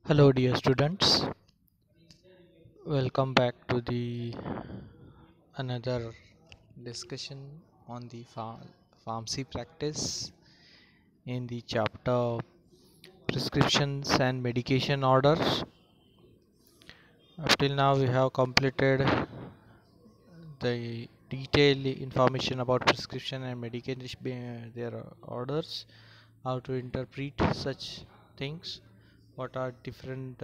Hello, dear students. Welcome back to the another discussion on the pharmacy practice in the chapter prescriptions and medication orders. Up till now, we have completed the detailed information about prescription and medication, their orders, how to interpret such things, what are different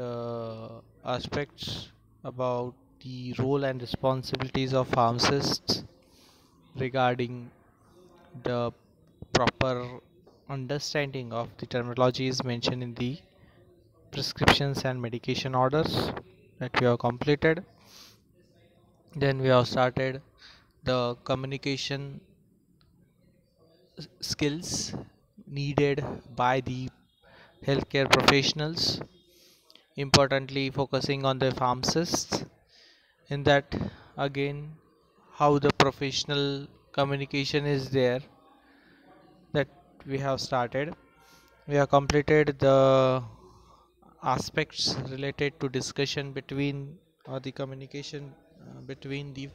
aspects about the role and responsibilities of pharmacists regarding the proper understanding of the terminologies mentioned in the prescriptions and medication orders that we have completed. Then we have started the communication skills needed by the healthcare professionals, importantly focusing on the pharmacists. In that, again, how the professional communication is there, that we have started. We have completed the aspects related to discussion between or the communication between the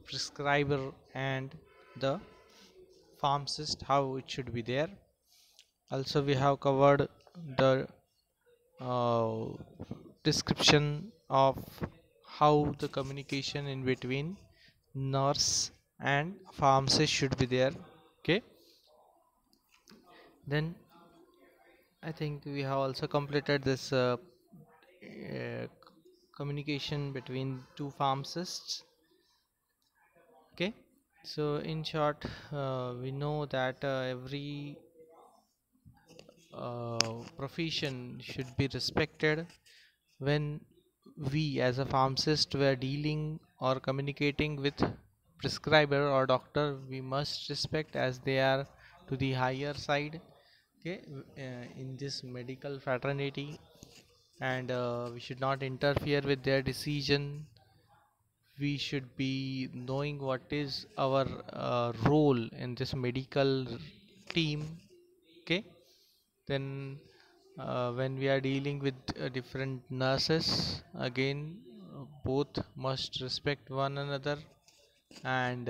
prescriber and the pharmacist, how it should be there. Also, we have covered the uh, description of how the communication in between nurse and pharmacist should be there. Okay, then I think we have also completed this communication between two pharmacists. Okay, so in short, we know that every profession should be respected. When we as a pharmacist were dealing or communicating with prescriber or doctor, we must respect as they are to the higher side. Okay, in this medical fraternity, and we should not interfere with their decision. We should be knowing what is our role in this medical team. Okay, then when we are dealing with different nurses, again, both must respect one another, and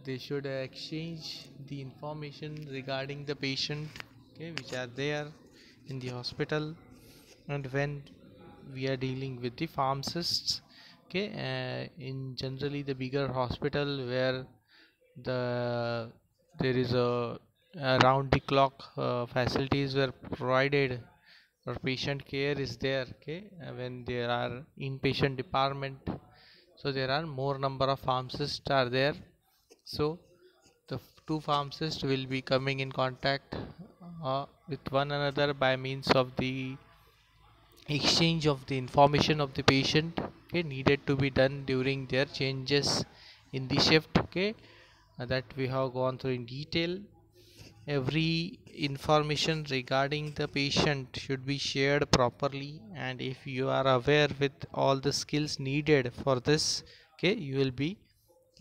they should exchange the information regarding the patient, okay, which are there in the hospital. And when we are dealing with the pharmacists, okay, in generally the bigger hospital where the there is a around the clock facilities were provided, or patient care is there. Okay, when there are inpatient department, so there are more number of pharmacists are there. So the two pharmacists will be coming in contact with one another by means of the exchange of the information of the patient, okay, needed to be done during their changes in the shift. Okay, that we have gone through in detail. Every information regarding the patient should be shared properly, and if you are aware with all the skills needed for this, okay, you will be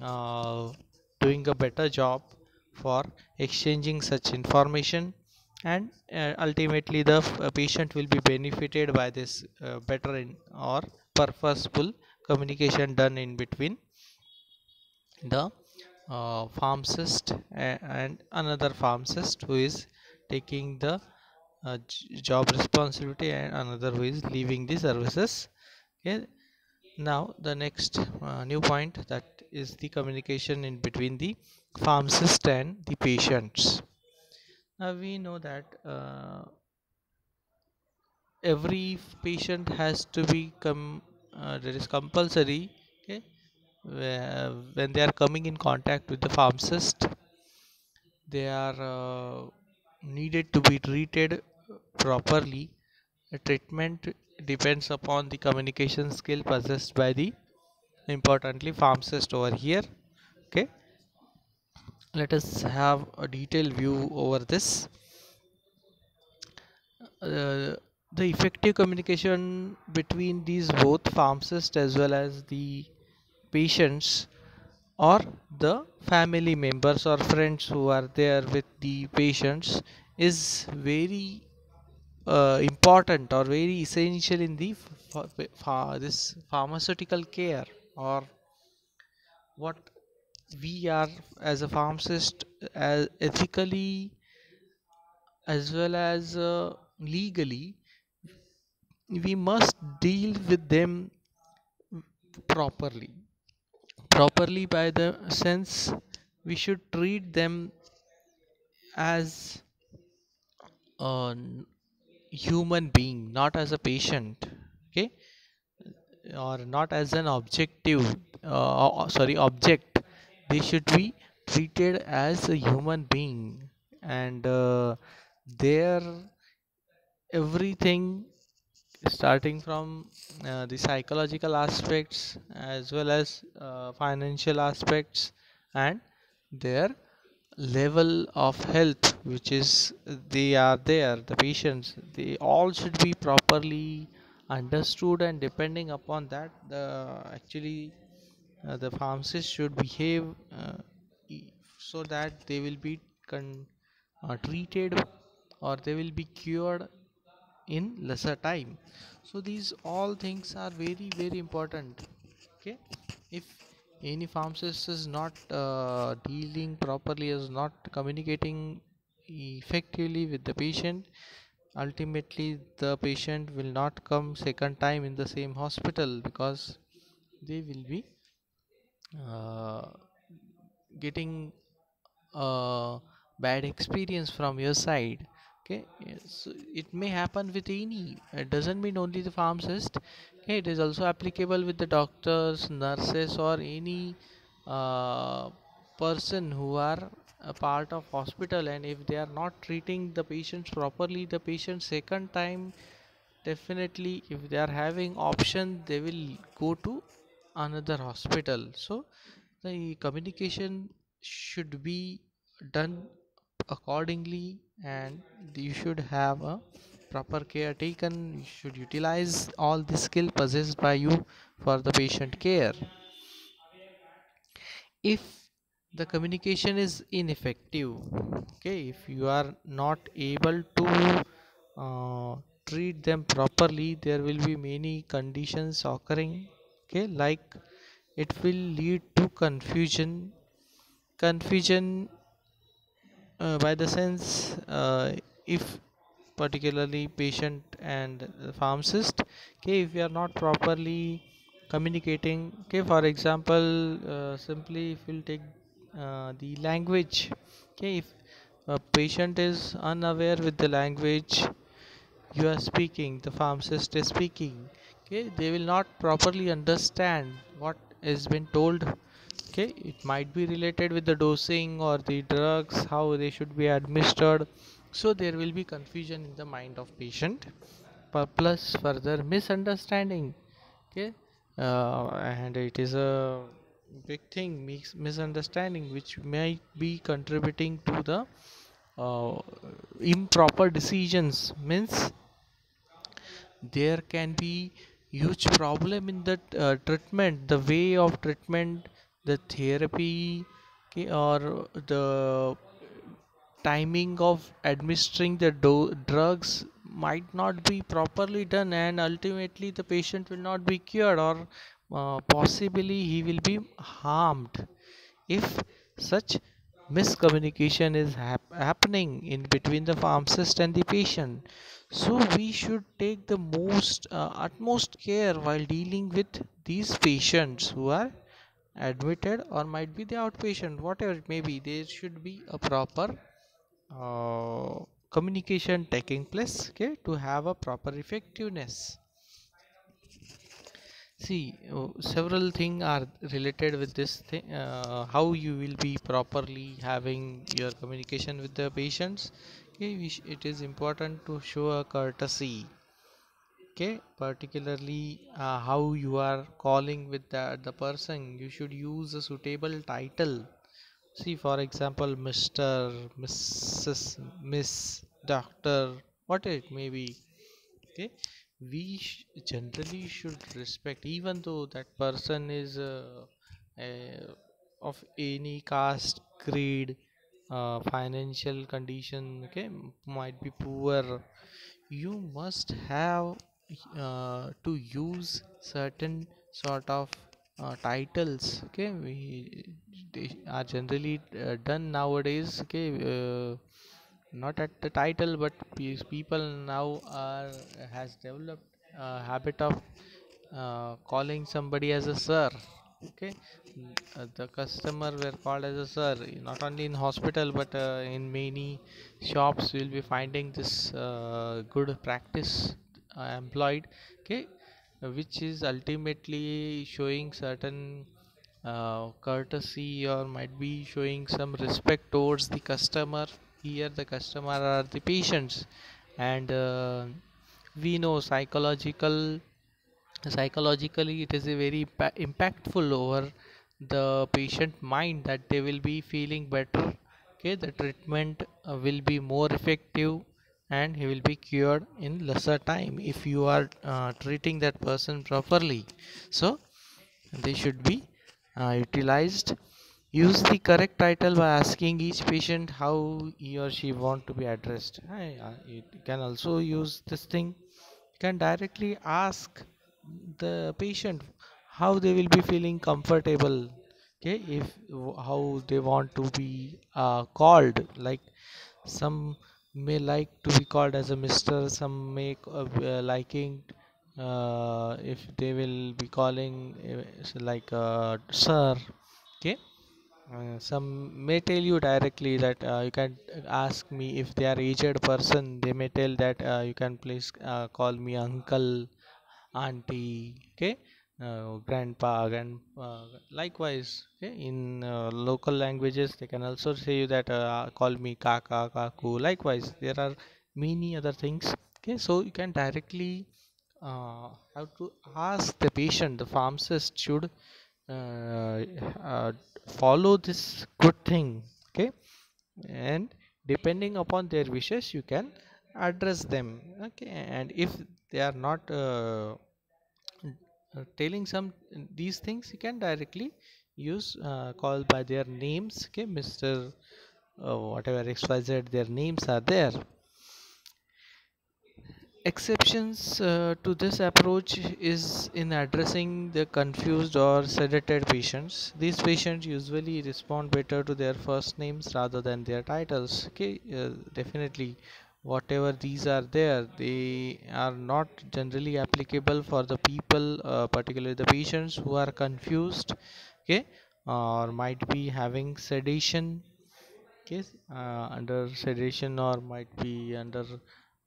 uh, doing a better job for exchanging such information, and ultimately the patient will be benefited by this better or purposeful communication done in between the pharmacist and another pharmacist who is taking the job responsibility, and another who is leaving the services. Okay, now the next new point, that is the communication in between the pharmacist and the patients. Now we know that every patient has to become there is compulsory, okay, when they are coming in contact with the pharmacist, they are needed to be treated properly. The treatment depends upon the communication skill possessed by the importantly pharmacist over here. Okay, let us have a detailed view over this. uh, the effective communication between these both pharmacists as well as the patients, or the family members or friends who are there with the patients, is very important or very essential in the this pharmaceutical care, or what we are as a pharmacist, as ethically as well as legally, we must deal with them properly by the sense we should treat them as a human being, not as a patient. Okay, or not as an objective, sorry, object. They should be treated as a human being, and their everything, starting from the psychological aspects as well as financial aspects, and their level of health which is they are there, the patients, they all should be properly understood, and depending upon that, the actually the pharmacist should behave e- so that they will be treated, or they will be cured in lesser time. So these all things are very important. Okay, if any pharmacist is not dealing properly, is not communicating effectively with the patient, ultimately the patient will not come second time in the same hospital, because they will be uh, getting a bad experience from your side. Okay, yes, so it may happen with any, it doesn't mean only the pharmacist. Okay, it is also applicable with the doctors, nurses, or any uh, person who are a part of hospital, and if they are not treating the patients properly, the patient second time, definitely if they are having option, they will go to another hospital. So the communication should be done accordingly, and you should have a proper care taken. You should utilize all the skill possessed by you for the patient care. If the communication is ineffective, okay, if you are not able to uh, treat them properly, there will be many conditions occurring. Okay, like it will lead to confusion by the sense, if particularly patient and pharmacist, okay, if we are not properly communicating. Okay, for example, simply if we'll take the language. Okay, if a patient is unaware with the language you are speaking, the pharmacist is speaking, okay, they will not properly understand what has been told. Okay, it might be related with the dosing or the drugs, how they should be administered. So there will be confusion in the mind of patient, plus further misunderstanding. Okay, and it is a big thing, misunderstanding, which might be contributing to the uh, improper decisions. Means there can be huge problem in the treatment, the way of treatment, the therapy, okay, or the timing of administering the drugs might not be properly done, and ultimately the patient will not be cured, or possibly he will be harmed if such miscommunication is happening in between the pharmacist and the patient. So we should take the most utmost care while dealing with these patients who are admitted, or might be the outpatient, whatever it may be. There should be a proper communication taking place, okay, to have a proper effectiveness. See, several things are related with this thing. How you will be properly having your communication with the patients. Okay, it is important to show a courtesy. Okay, particularly how you are calling with the person. You should use a suitable title. See, for example, Mr., Mrs., Miss, Doctor, what it may be. Okay, we generally should respect, even though that person is uh, of any caste, creed, financial condition. Okay, might be poor. you must have to use certain sort of titles. Okay, they are generally done nowadays. Okay, not at the title, but people now are has developed a habit of calling somebody as a sir. Okay, the customer were called as a sir, not only in hospital but in many shops will be finding this good practice employed. Okay, which is ultimately showing certain courtesy, or might be showing some respect towards the customer. Here the customer are the patients, and we know psychologically it is a very impactful over the patient mind, that they will be feeling better. Okay, the treatment will be more effective, and he will be cured in lesser time if you are treating that person properly. So they should be utilized. Use the correct title by asking each patient how he or she want to be addressed. You can also use this thing. You can directly ask the patient how they will be feeling comfortable. Okay, if how they want to be called. Like some may like to be called as a Mr. Some may liking if they will be calling like sir. Okay, some may tell you directly that you can ask me if they are aged person. They may tell that you can please call me uncle, auntie. Okay, grandpa, likewise. Okay, in local languages they can also say you that call me kaka, kaku. Likewise, there are many other things. Okay, so you can directly have to ask the patient. The pharmacist should uh, uh, follow this good thing. Okay, and depending upon their wishes you can address them. Okay, and if they are not telling some these things, you can directly use call by their names. Okay, Mr. Whatever XYZ their names are there. Exceptions to this approach is in addressing the confused or sedated patients. These patients usually respond better to their first names rather than their titles. Okay, definitely, whatever these are there, they are not generally applicable for the people, particularly the patients who are confused. Okay, or might be having sedation. Okay, under sedation, or might be under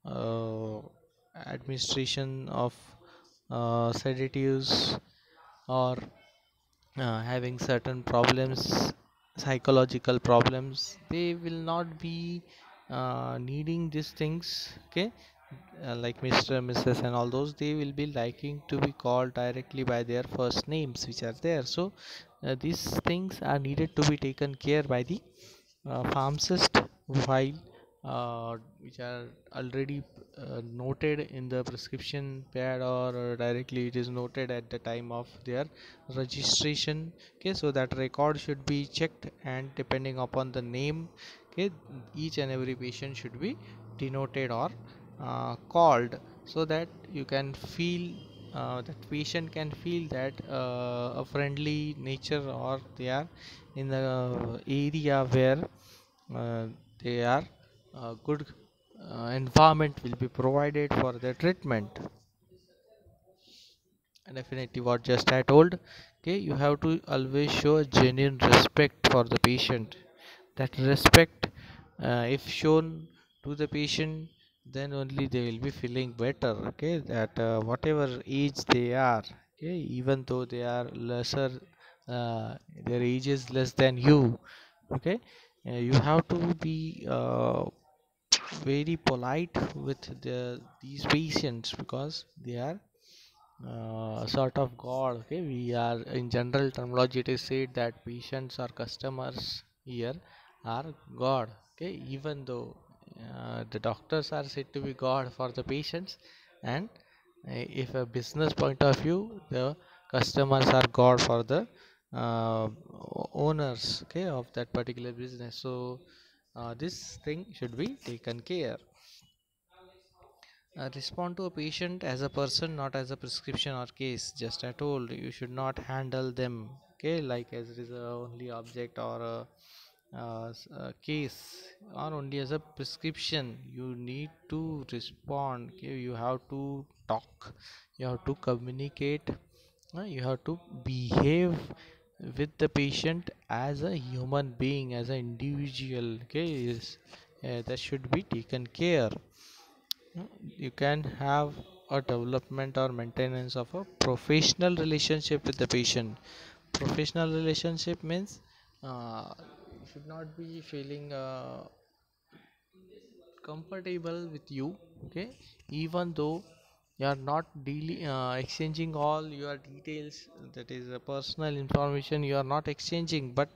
uh, administration of sedatives, or having certain problems, psychological problems. They will not be needing these things. Okay, like Mr. Mrs. and all those, they will be liking to be called directly by their first names which are there. So these things are needed to be taken care by the pharmacist, while which are already noted in the prescription pad, or directly it is noted at the time of their registration. Okay, so that record should be checked, and depending upon the name, okay, each and every patient should be denoted or called, so that you can feel that patient can feel that a friendly nature, or they are in the area where uh, they are good environment will be provided for their treatment. And definitely what just I told. Okay, you have to always show a genuine respect for the patient. That respect, if shown to the patient, then only they will be feeling better. Okay, that whatever age they are, okay, even though they are lesser, their age is less than you. Okay, you have to be very polite with these patients, because they are sort of god. Okay, we are in general terminology it is said that patients or customers here are god. Okay, even though the doctors are said to be god for the patients, and if a business point of view, the customers are god for the owners, okay, of that particular business. So this thing should be taken care. Respond to a patient as a person, not as a prescription or case. Just I told you should not handle them, okay, like as it is a only object or a case, or only as a prescription. You need to respond, okay? You have to talk, you have to communicate, you have to behave with the patient as a human being, as an individual, okay? That should be taken care. You can have a development or maintenance of a professional relationship with the patient. Professional relationship means you should not be feeling comfortable with you, okay, even though you are not dealing exchanging all your details, that is personal information you are not exchanging, but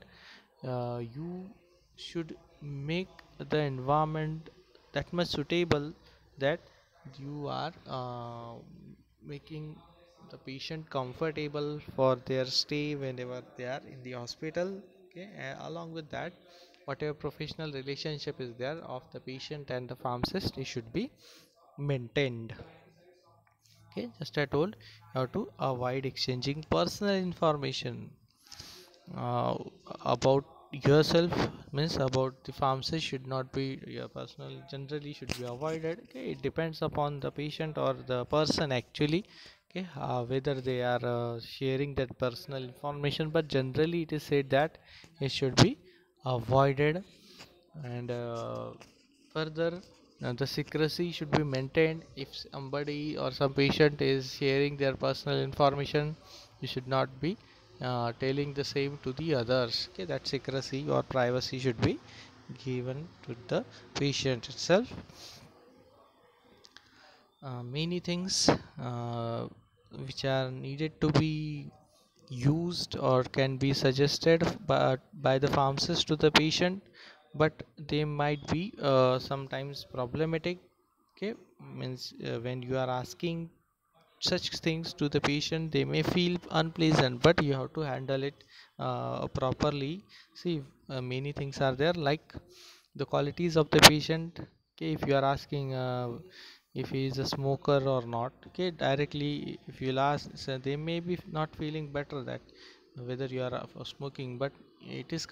you should make the environment that much suitable that you are making the patient comfortable for their stay whenever they are in the hospital, okay. Along with that, whatever professional relationship is there of the patient and the pharmacist, it should be maintained, okay. Just I told how to avoid exchanging personal information uh, about yourself, means about the pharmacist should not be your personal, generally should be avoided, okay. It depends upon the patient or the person actually, okay, whether they are sharing that personal information, but generally it is said that it should be avoided. And further, the secrecy should be maintained. If somebody or some patient is sharing their personal information, you should not be telling the same to the others, okay. That secrecy or privacy should be given to the patient itself. Many things which are needed to be used or can be suggested by the pharmacist to the patient, but they might be sometimes problematic, okay. Means when you are asking such things to the patient, they may feel unpleasant, but you have to handle it properly. See, many things are there, like the qualities of the patient, okay. If you are asking if he is a smoker or not, okay, directly if you'll ask, so they may be not feeling better that whether you are smoking, but it is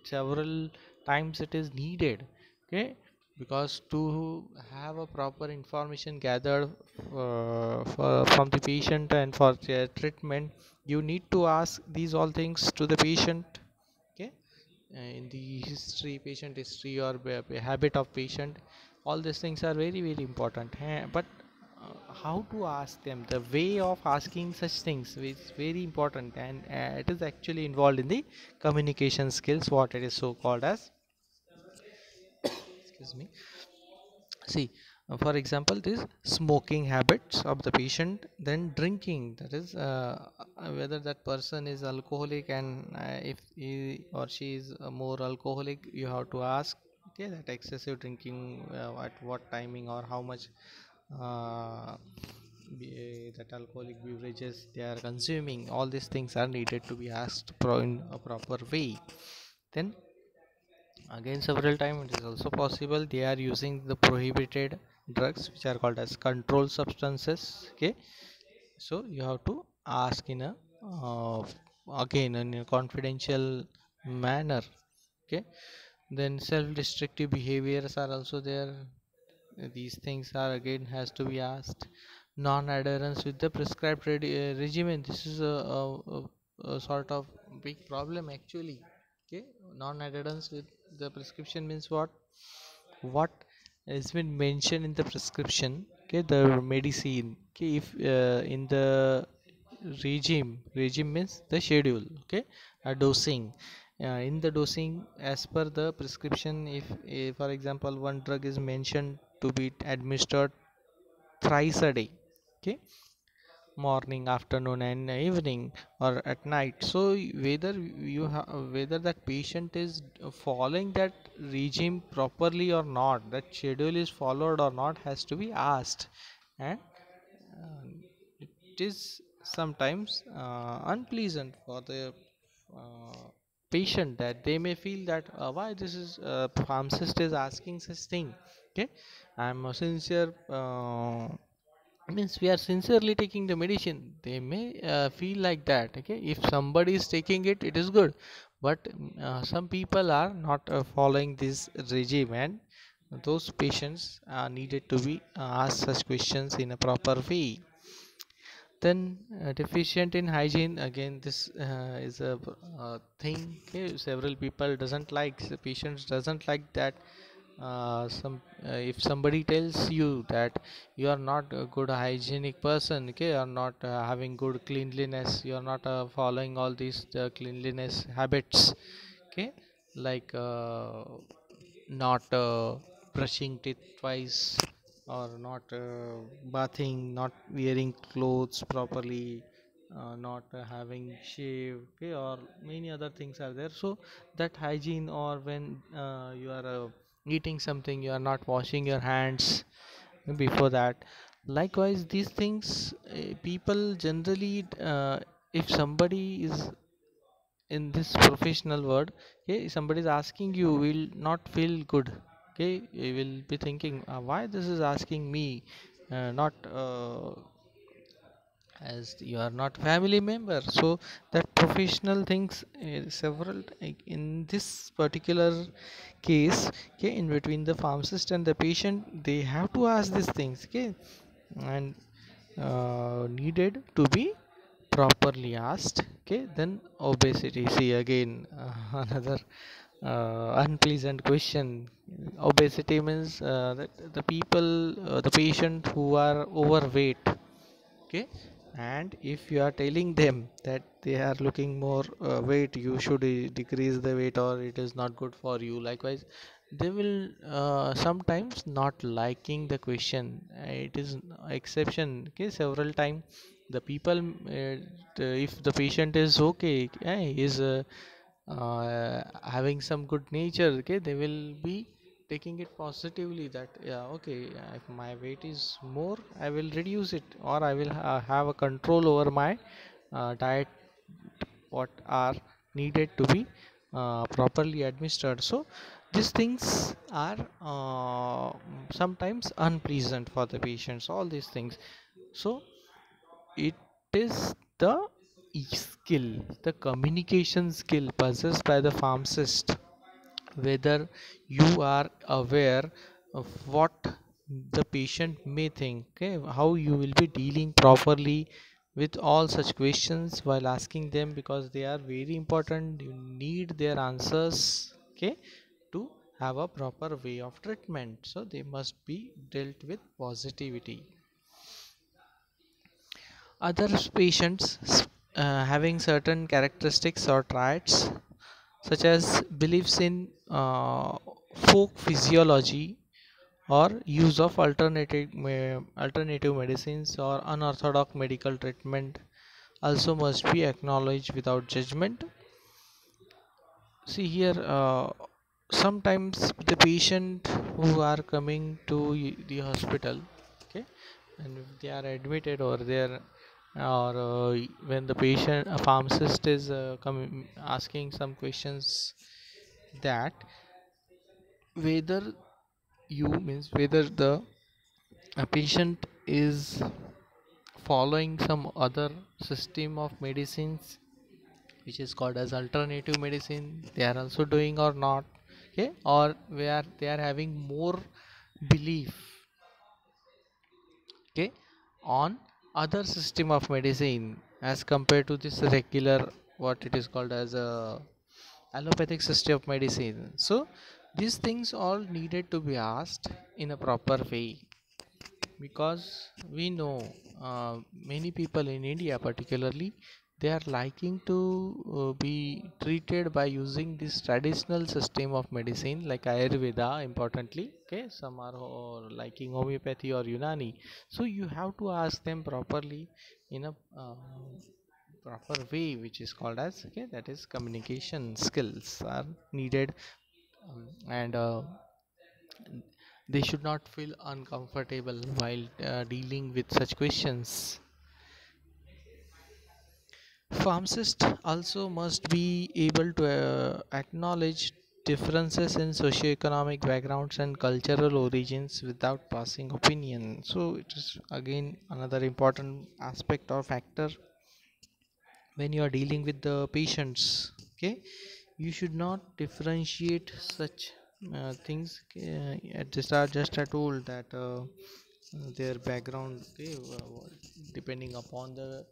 several times it is needed, okay. Because to have a proper information gathered from the patient and for their treatment, you need to ask these all things to the patient, okay. In the history, patient history or habit of patient, all these things are very very important, but how to ask them, the way of asking such things is very important, and it is actually involved in the communication skills, what it is so called as, excuse me. See, for example, this smoking habits of the patient, then drinking, that is whether that person is alcoholic, and if he or she is more alcoholic, you have to ask, okay, that excessive drinking at what timing or how much that alcoholic beverages they are consuming. All these things are needed to be asked in a proper way. Then again, several times it is also possible they are using the prohibited drugs which are called as controlled substances, okay. So you have to ask in a uh, again in a confidential manner, okay. Then self-destructive behaviors are also there. These things are again has to be asked. Non-adherence with the prescribed regimen, this is a sort of big problem actually, okay. Non-adherence with the prescription means what has been mentioned in the prescription, okay, the medicine, okay. If in the regime means the schedule, okay, a dosing, in the dosing as per the prescription, if for example one drug is mentioned to be administered thrice a day, okay, morning, afternoon and evening, or at night. So whether whether that patient is following that regime properly or not, that schedule is followed or not, has to be asked. And it is sometimes unpleasant for the patient, that they may feel that why this is pharmacist is asking such thing. Okay, I'm a sincere means we are sincerely taking the medicine, they may feel like that. Okay, if somebody is taking it, it is good, but some people are not following this regime, and those patients are needed to be asked such questions in a proper way. Then deficient in hygiene, again this is a thing. Okay, several people doesn't like, the patients doesn't like that. Some if somebody tells you that you are not a good hygienic person, okay, you are not having good cleanliness, you are not following all these cleanliness habits, okay, like not brushing teeth twice, or not bathing, not wearing clothes properly, not having shave, okay, or many other things are there. So that hygiene, or when you are eating something, you are not washing your hands before that. Likewise, these things, people generally, if somebody is in this professional world, okay, somebody is asking, you will not feel good. Okay, you will be thinking, why this is asking me, not as you are not family member. So that professional things, several, like in this particular case, okay, in between the pharmacist and the patient, they have to ask these things, okay, and needed to be properly asked. Okay, then obesity, see again, another unpleasant question. Obesity means that the people, the patient who are overweight. Okay, and if you are telling them that they are looking more weight, you should decrease the weight, or it is not good for you. Likewise, they will sometimes not liking the question. It is exception. Okay, several time the people, if the patient is okay, is having some good nature, okay, they will be taking it positively, that yeah, okay, if my weight is more, I will reduce it, or I will have a control over my diet, what are needed to be properly administered. So these things are sometimes unpleasant for the patients, all these things. So it is the skill, the communication skill possessed by the pharmacist, whether you are aware of what the patient may think, okay, how you will be dealing properly with all such questions while asking them, because they are very important, you need their answers, okay, to have a proper way of treatment, so they must be dealt with positivity. Other patients having certain characteristics or traits, such as beliefs in folk physiology, or use of alternative medicines or unorthodox medical treatment, also must be acknowledged without judgment. See here, sometimes the patient who are coming to the hospital, okay, and if they are admitted, or they are, or when the patient, a pharmacist is coming asking some questions, that whether you means whether the a patient is following some other system of medicines, which is called as alternative medicine, they are also doing or not, okay, or where they are having more belief, okay, on other system of medicine as compared to this regular, what it is called as a allopathic system of medicine. So these things all needed to be asked in a proper way, because we know many people in India particularly, they are liking to be treated by using this traditional system of medicine like Ayurveda importantly. Okay, some are liking homeopathy or Unani. So you have to ask them properly in a proper way, which is called as, okay, that is communication skills are needed, and they should not feel uncomfortable while dealing with such questions. Pharmacists also must be able to acknowledge differences in socioeconomic backgrounds and cultural origins without passing opinion. So it is again another important aspect or factor when you are dealing with the patients. Okay, you should not differentiate such things at the start. Just I told that their background, okay, depending upon the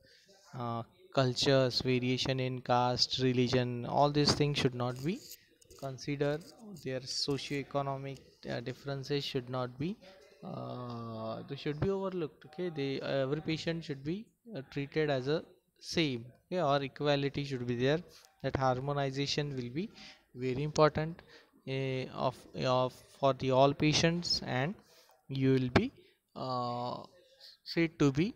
uh, cultures, variation in caste, religion, all these things should not be considered. Their socio-economic differences should not be they should be overlooked. Okay, they every patient should be treated as a same. Okay, or equality should be there. That harmonization will be very important of for the all patients, and you will be uh, said to be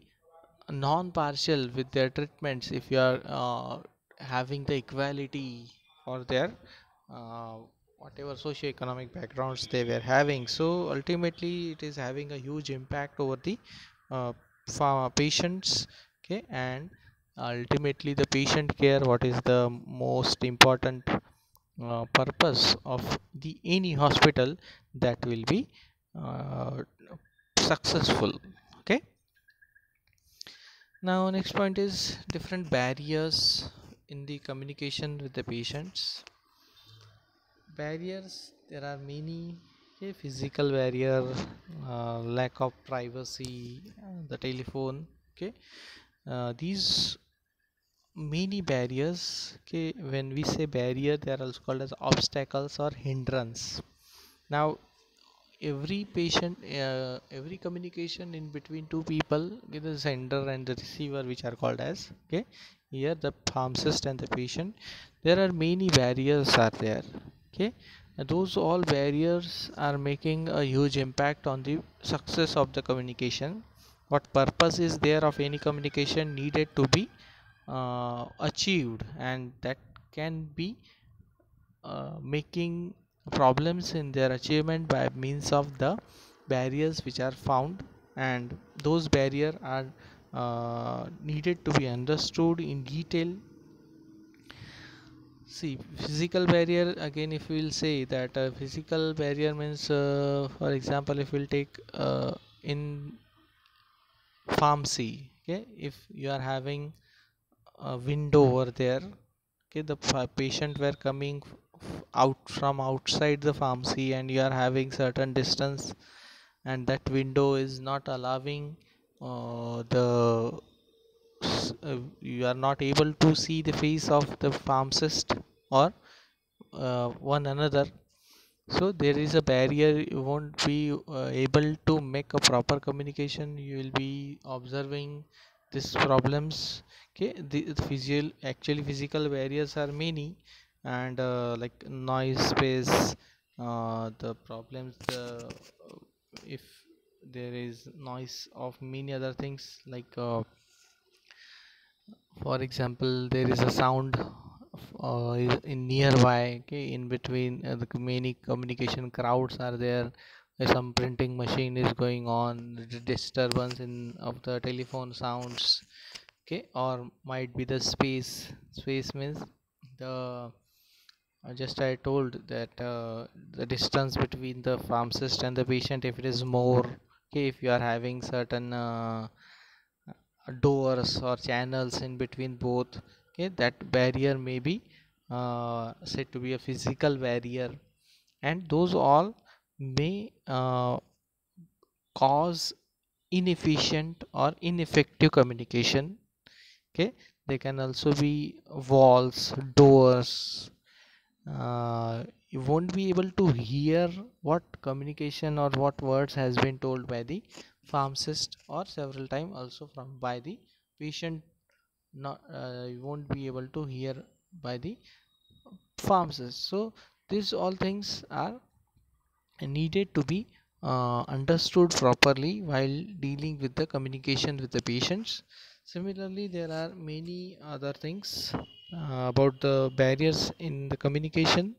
non-partial with their treatments if you are having the equality for their uh, whatever socio-economic backgrounds they were having. So ultimately it is having a huge impact over the uh, patients. Okay, and ultimately the patient care, what is the most important purpose of the any hospital, that will be uh, successful. Okay, now next point is different barriers in the communication with the patients. Barriers, there are many. Okay, physical barrier, lack of privacy, the telephone. Okay, these many barriers. Okay, when we say barrier, they are also called as obstacles or hindrance. Now every patient, every communication in between two people, with the sender and the receiver, which are called as, okay, here the pharmacist and the patient, there are many barriers are there. Okay, and those all barriers are making a huge impact on the success of the communication. What purpose is there of any communication needed to be achieved, and that can be making problems in their achievement by means of the barriers which are found, and those barriers are needed to be understood in detail. See, physical barrier, again, if we will say that physical barrier means, for example, if we'll take in pharmacy. Okay, if you are having a window over there, okay, the patient were coming out from outside the pharmacy, and you are having certain distance, and that window is not allowing you are not able to see the face of the pharmacist or one another. So there is a barrier, you won't be able to make a proper communication, you will be observing these problems. Okay, the physical barriers are many, and like noise space, the problems, if there is noise of many other things, like for example, there is a sound in nearby. Okay, in between the many communication crowds are there. Some printing machine is going on, the disturbance in of the telephone sounds. Okay, or might be the space means the just I told that the distance between the pharmacist and the patient, if it is more. Okay, if you are having certain doors or channels in between both, okay, that barrier may be said to be a physical barrier, and those all may cause inefficient or ineffective communication. Okay, they can also be walls, doors. You won't be able to hear what communication or what words has been told by the pharmacist, or several time also from by the patient. Not you won't be able to hear by the pharmacist. So these all things are needed to be understood properly while dealing with the communication with the patients. Similarly, there are many other things about the barriers in the communication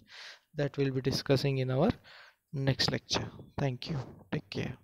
that we'll be discussing in our next lecture. Thank you. Take care.